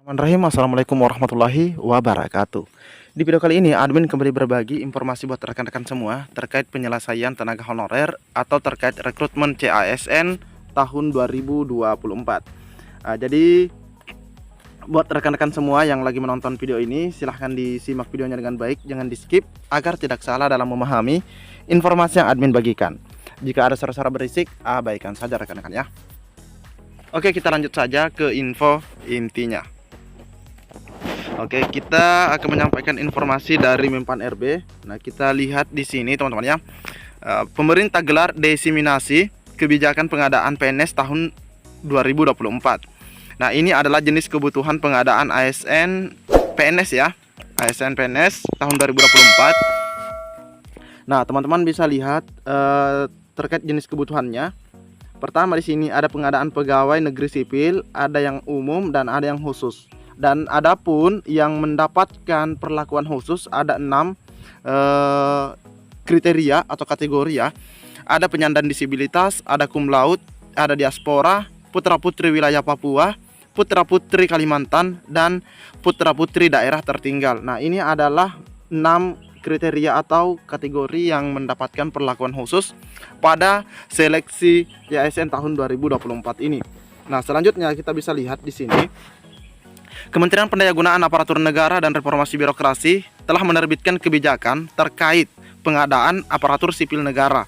Bismillahirrahmanirrahim. Assalamualaikum warahmatullahi wabarakatuh. Di video kali ini admin kembali berbagi informasi buat rekan-rekan semua terkait penyelesaian tenaga honorer atau terkait rekrutmen CASN tahun 2024. Jadi buat rekan-rekan semua yang lagi menonton video ini, silahkan disimak videonya dengan baik, jangan di skip agar tidak salah dalam memahami informasi yang admin bagikan. Jika ada suara-suara berisik, abaikan saja rekan-rekan ya. Oke, kita lanjut saja ke info intinya. Oke, kita akan menyampaikan informasi dari Menpan RB. Nah, kita lihat di sini teman-teman ya. Pemerintah gelar diseminasi kebijakan pengadaan PNS tahun 2024. Nah, ini adalah jenis kebutuhan pengadaan ASN PNS ya. ASN PNS tahun 2024. Nah, teman-teman bisa lihat terkait jenis kebutuhannya. Pertama di sini ada pengadaan pegawai negeri sipil, ada yang umum dan ada yang khusus. Dan adapun yang mendapatkan perlakuan khusus ada 6 kriteria atau kategori ya. Ada penyandang disabilitas, ada cum laude, ada diaspora, putra putri wilayah Papua, putra putri Kalimantan, dan putra putri daerah tertinggal. Nah, ini adalah 6 kriteria atau kategori yang mendapatkan perlakuan khusus pada seleksi ASN tahun 2024 ini. Nah, selanjutnya kita bisa lihat di sini. Kementerian Pendayagunaan Aparatur Negara dan Reformasi Birokrasi telah menerbitkan kebijakan terkait pengadaan aparatur sipil negara,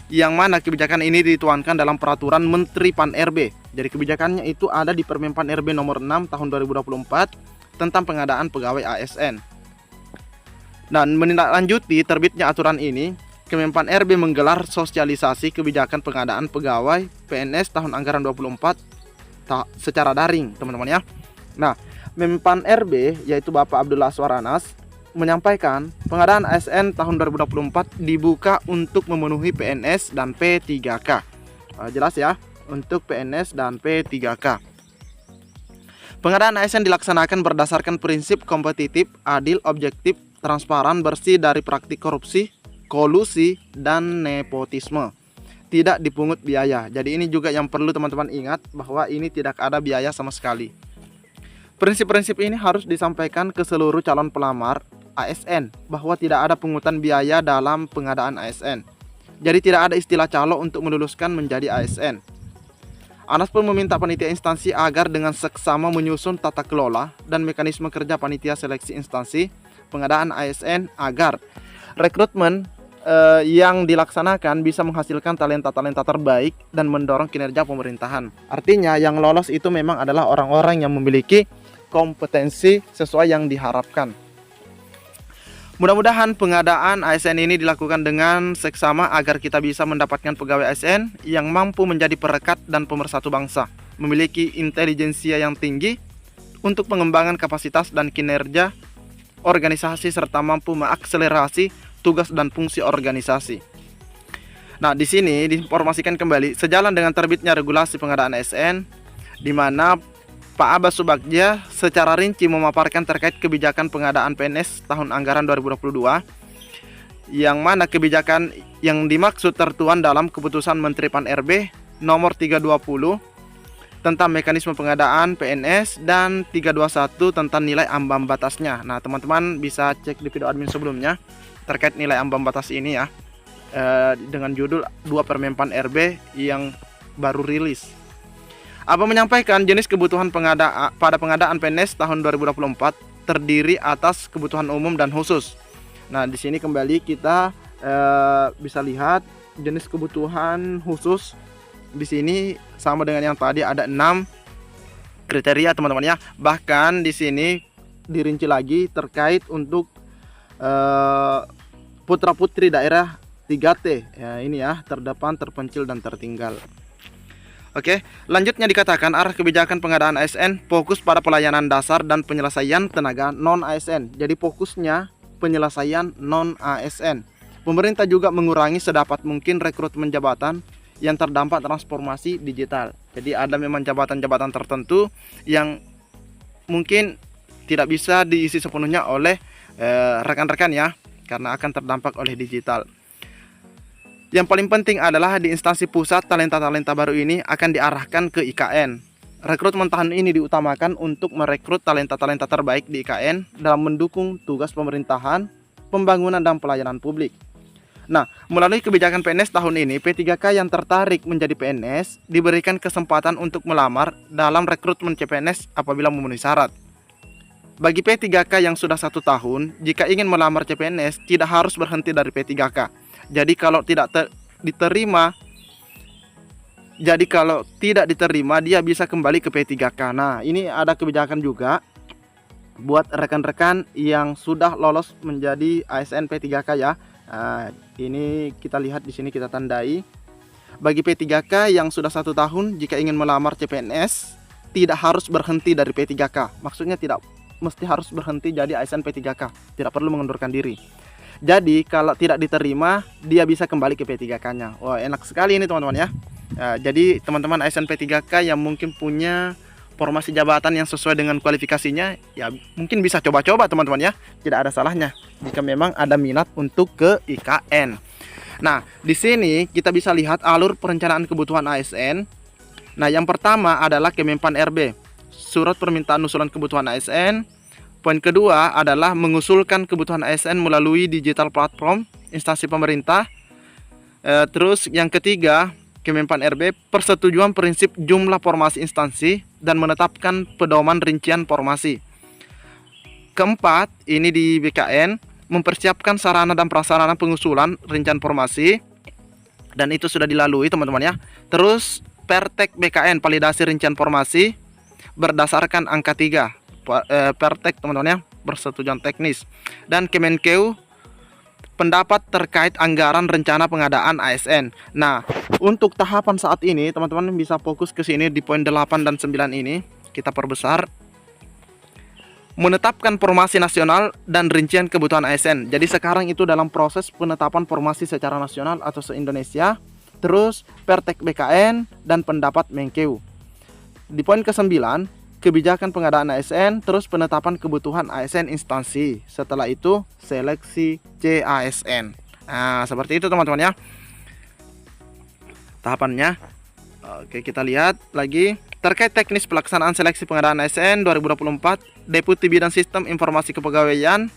yang mana kebijakan ini dituangkan dalam peraturan Menteri Pan-RB. Jadi kebijakannya itu ada di Permen Pan-RB nomor 6 tahun 2024 tentang pengadaan pegawai ASN. Dan menindaklanjuti terbitnya aturan ini, Kemenpan RB menggelar sosialisasi kebijakan pengadaan pegawai PNS tahun anggaran 2024 secara daring, teman-teman ya. Nah, Menpan RB yaitu Bapak Abdullah Aswaranas menyampaikan pengadaan ASN tahun 2024 dibuka untuk memenuhi PNS dan P3K. Jelas ya, untuk PNS dan P3K. Pengadaan ASN dilaksanakan berdasarkan prinsip kompetitif, adil, objektif, transparan, bersih dari praktik korupsi, kolusi, dan nepotisme. Tidak dipungut biaya. Jadi ini juga yang perlu teman-teman ingat, bahwa ini tidak ada biaya sama sekali. Prinsip-prinsip ini harus disampaikan ke seluruh calon pelamar ASN, bahwa tidak ada pungutan biaya dalam pengadaan ASN. Jadi tidak ada istilah calo untuk meluluskan menjadi ASN. Anas pun meminta panitia instansi agar dengan seksama menyusun tata kelola dan mekanisme kerja panitia seleksi instansi pengadaan ASN agar rekrutmen yang dilaksanakan bisa menghasilkan talenta-talenta terbaik dan mendorong kinerja pemerintahan. Artinya yang lolos itu memang adalah orang-orang yang memiliki kompetensi sesuai yang diharapkan. Mudah-mudahan pengadaan ASN ini dilakukan dengan seksama agar kita bisa mendapatkan pegawai ASN yang mampu menjadi perekat dan pemersatu bangsa, memiliki intelijensia yang tinggi untuk pengembangan kapasitas dan kinerja organisasi serta mampu mengakselerasi tugas dan fungsi organisasi. Nah, di sini diinformasikan kembali sejalan dengan terbitnya regulasi pengadaan ASN, di mana Pak Abbas Subagja secara rinci memaparkan terkait kebijakan pengadaan PNS tahun anggaran 2022, yang mana kebijakan yang dimaksud tertuang dalam keputusan Menteri Pan-RB nomor 320 tentang mekanisme pengadaan PNS dan 321 tentang nilai ambang batasnya. Nah, teman-teman bisa cek di video admin sebelumnya terkait nilai ambang batas ini ya, dengan judul 2 Permen Pan-RB yang baru rilis. Abang menyampaikan jenis kebutuhan pada pengadaan PNS tahun 2024 terdiri atas kebutuhan umum dan khusus. Nah, di sini kembali kita bisa lihat jenis kebutuhan khusus. Di sini sama dengan yang tadi, ada 6 kriteria teman-teman ya. Bahkan di sini dirinci lagi terkait untuk putra putri daerah 3T ya, ini ya, terdepan, terpencil, dan tertinggal. Oke, lanjutnya dikatakan arah kebijakan pengadaan ASN fokus pada pelayanan dasar dan penyelesaian tenaga non-ASN. Jadi fokusnya penyelesaian non-ASN. Pemerintah juga mengurangi sedapat mungkin rekrutmen jabatan yang terdampak transformasi digital. Jadi ada memang jabatan-jabatan tertentu yang mungkin tidak bisa diisi sepenuhnya oleh rekan-rekan ya, karena akan terdampak oleh digital. Yang paling penting adalah di instansi pusat, talenta-talenta baru ini akan diarahkan ke IKN. Rekrutmen tahun ini diutamakan untuk merekrut talenta-talenta terbaik di IKN dalam mendukung tugas pemerintahan, pembangunan dan pelayanan publik. Nah, melalui kebijakan PNS tahun ini, P3K yang tertarik menjadi PNS diberikan kesempatan untuk melamar dalam rekrutmen CPNS apabila memenuhi syarat. Bagi P3K yang sudah 1 tahun, jika ingin melamar CPNS tidak harus berhenti dari P3K. Jadi kalau tidak diterima, dia bisa kembali ke P3K. Nah, ini ada kebijakan juga buat rekan-rekan yang sudah lolos menjadi ASN P3K ya. Nah, ini kita lihat di sini, kita tandai. Bagi P3K yang sudah 1 tahun, jika ingin melamar CPNS tidak harus berhenti dari P3K. Maksudnya tidak mesti harus berhenti jadi ASN P3K, tidak perlu mengundurkan diri. Jadi kalau tidak diterima, dia bisa kembali ke P3K-nya. Wah, enak sekali ini teman-teman ya. Jadi teman-teman ASN P3K yang mungkin punya formasi jabatan yang sesuai dengan kualifikasinya, ya mungkin bisa coba-coba teman-teman ya. Tidak ada salahnya jika memang ada minat untuk ke IKN. Nah, di sini kita bisa lihat alur perencanaan kebutuhan ASN. Nah, yang pertama adalah Kemenpan RB, surat permintaan usulan kebutuhan ASN. Poin kedua adalah mengusulkan kebutuhan ASN melalui digital platform instansi pemerintah. Terus yang ketiga, Kemenpan RB, persetujuan prinsip jumlah formasi instansi dan menetapkan pedoman rincian formasi. Keempat, ini di BKN, mempersiapkan sarana dan prasarana pengusulan rincian formasi, dan itu sudah dilalui teman-teman ya. Terus Pertek BKN, validasi rincian formasi berdasarkan angka 3. Pertek teman-teman ya, persetujuan teknis. Dan Kemenkeu, pendapat terkait anggaran rencana pengadaan ASN. Nah, untuk tahapan saat ini teman-teman bisa fokus ke sini di poin 8 dan 9 ini. Kita perbesar. Menetapkan formasi nasional dan rincian kebutuhan ASN. Jadi sekarang itu dalam proses penetapan formasi secara nasional atau se-Indonesia. Terus Pertek BKN dan pendapat Menkeu. Di poin ke-9, kebijakan pengadaan ASN, terus penetapan kebutuhan ASN instansi. Setelah itu seleksi CASN. Nah, seperti itu teman-teman ya tahapannya. Oke, kita lihat lagi. Terkait teknis pelaksanaan seleksi pengadaan ASN 2024, Deputi Bidang Sistem Informasi Kepegawaian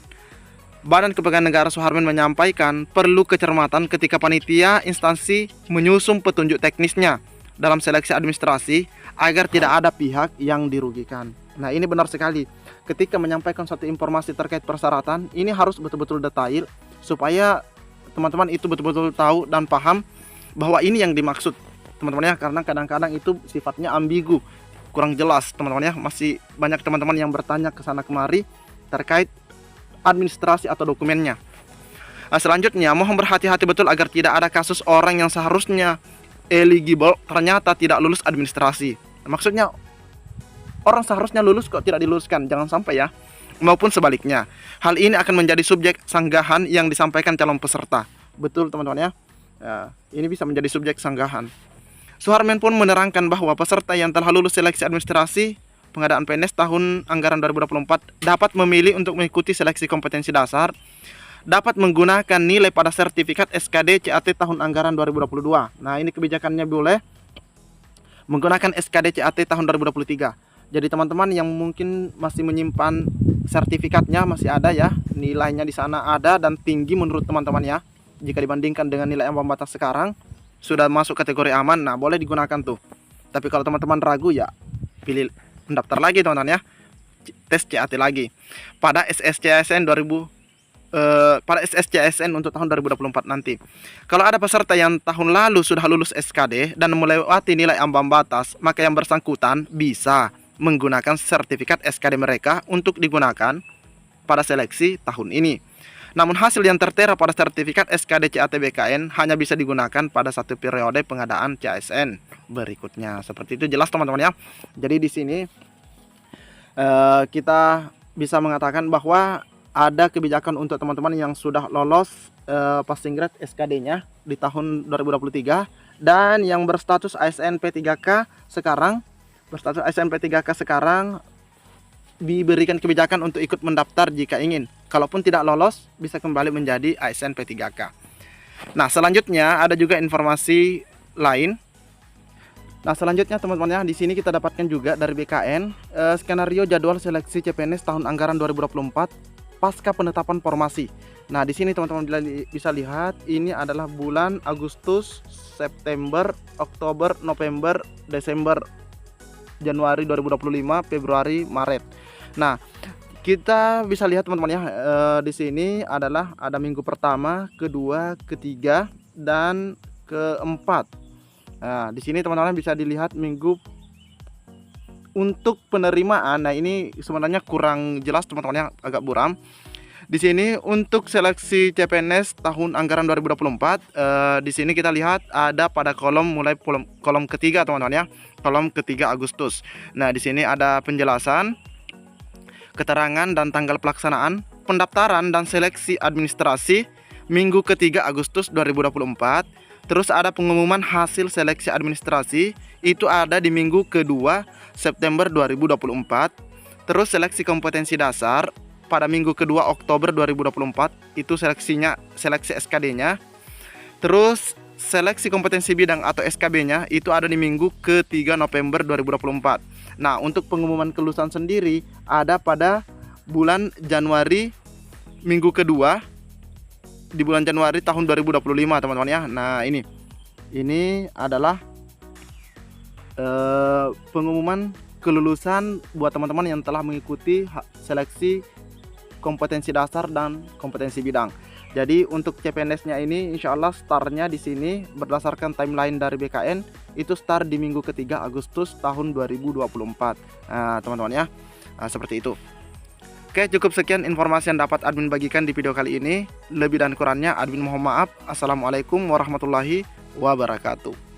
Badan Kepegawaian Negara Suharmin menyampaikan perlu kecermatan ketika panitia instansi menyusun petunjuk teknisnya dalam seleksi administrasi agar tidak ada pihak yang dirugikan. Nah, ini benar sekali. Ketika menyampaikan suatu informasi terkait persyaratan, ini harus betul-betul detail supaya teman-teman itu betul-betul tahu dan paham bahwa ini yang dimaksud teman-teman ya, karena kadang-kadang itu sifatnya ambigu, kurang jelas teman-teman ya. Masih banyak teman-teman yang bertanya ke sana kemari terkait administrasi atau dokumennya. Nah, selanjutnya mohon berhati-hati betul agar tidak ada kasus orang yang seharusnya eligible ternyata tidak lulus administrasi. Maksudnya orang seharusnya lulus kok tidak diluluskan, jangan sampai ya. Maupun sebaliknya, hal ini akan menjadi subjek sanggahan yang disampaikan calon peserta. Betul teman-teman ya. Ini bisa menjadi subjek sanggahan. Suharmin pun menerangkan bahwa peserta yang telah lulus seleksi administrasi pengadaan PNS tahun anggaran 2024 dapat memilih untuk mengikuti seleksi kompetensi dasar, dapat menggunakan nilai pada sertifikat SKD CAT tahun anggaran 2022. Nah, ini kebijakannya boleh menggunakan SKD CAT tahun 2023. Jadi teman-teman yang mungkin masih menyimpan sertifikatnya masih ada ya, nilainya di sana ada dan tinggi menurut teman-teman ya. Jika dibandingkan dengan nilai ambang batas sekarang sudah masuk kategori aman, nah boleh digunakan tuh. Tapi kalau teman-teman ragu ya pilih mendaftar lagi teman-teman ya, tes CAT lagi pada SSCASN untuk tahun 2024 nanti. Kalau ada peserta yang tahun lalu sudah lulus SKD dan melewati nilai ambang batas, maka yang bersangkutan bisa menggunakan sertifikat SKD mereka untuk digunakan pada seleksi tahun ini. Namun hasil yang tertera pada sertifikat SKD CAT BKN hanya bisa digunakan pada satu periode pengadaan CASN berikutnya. Seperti itu, jelas teman-teman ya. Jadi di sini kita bisa mengatakan bahwa ada kebijakan untuk teman-teman yang sudah lolos passing grade SKD-nya di tahun 2023 dan yang berstatus ASN P3K sekarang diberikan kebijakan untuk ikut mendaftar jika ingin. Kalaupun tidak lolos bisa kembali menjadi ASN P3K. Nah, selanjutnya ada juga informasi lain Nah, selanjutnya teman-teman ya, di sini kita dapatkan juga dari BKN skenario jadwal seleksi CPNS tahun anggaran 2024 pasca penetapan formasi. Nah, di sini teman-teman bisa lihat ini adalah bulan Agustus, September, Oktober, November, Desember, Januari 2025, Februari, Maret. Nah, kita bisa lihat teman-teman ya, di sini adalah ada minggu pertama, kedua, ketiga, dan keempat. Nah, di sini teman-teman bisa dilihat minggu untuk penerimaan. Nah, ini sebenarnya kurang jelas teman-teman ya, agak buram. Di sini untuk seleksi CPNS tahun anggaran 2024, di sini kita lihat ada pada kolom mulai kolom ketiga teman-teman ya, kolom ketiga Agustus. Nah, di sini ada penjelasan, keterangan dan tanggal pelaksanaan pendaftaran dan seleksi administrasi minggu ketiga Agustus 2024. Terus ada pengumuman hasil seleksi administrasi, itu ada di minggu kedua September 2024. Terus seleksi kompetensi dasar pada minggu kedua Oktober 2024, itu seleksi SKD-nya. Terus seleksi kompetensi bidang atau SKB-nya itu ada di minggu ketiga November 2024. Nah, untuk pengumuman kelulusan sendiri ada pada bulan Januari minggu kedua di bulan Januari tahun 2025 teman-teman ya. Nah, ini adalah pengumuman kelulusan buat teman-teman yang telah mengikuti seleksi kompetensi dasar dan kompetensi bidang. Jadi untuk CPNS-nya ini insya Allah startnya di sini berdasarkan timeline dari BKN itu start di minggu ketiga Agustus tahun 2024. Nah, teman-teman ya, seperti itu. Oke, cukup sekian informasi yang dapat admin bagikan di video kali ini. Lebih dan kurangnya admin mohon maaf. Assalamualaikum warahmatullahi wabarakatuh.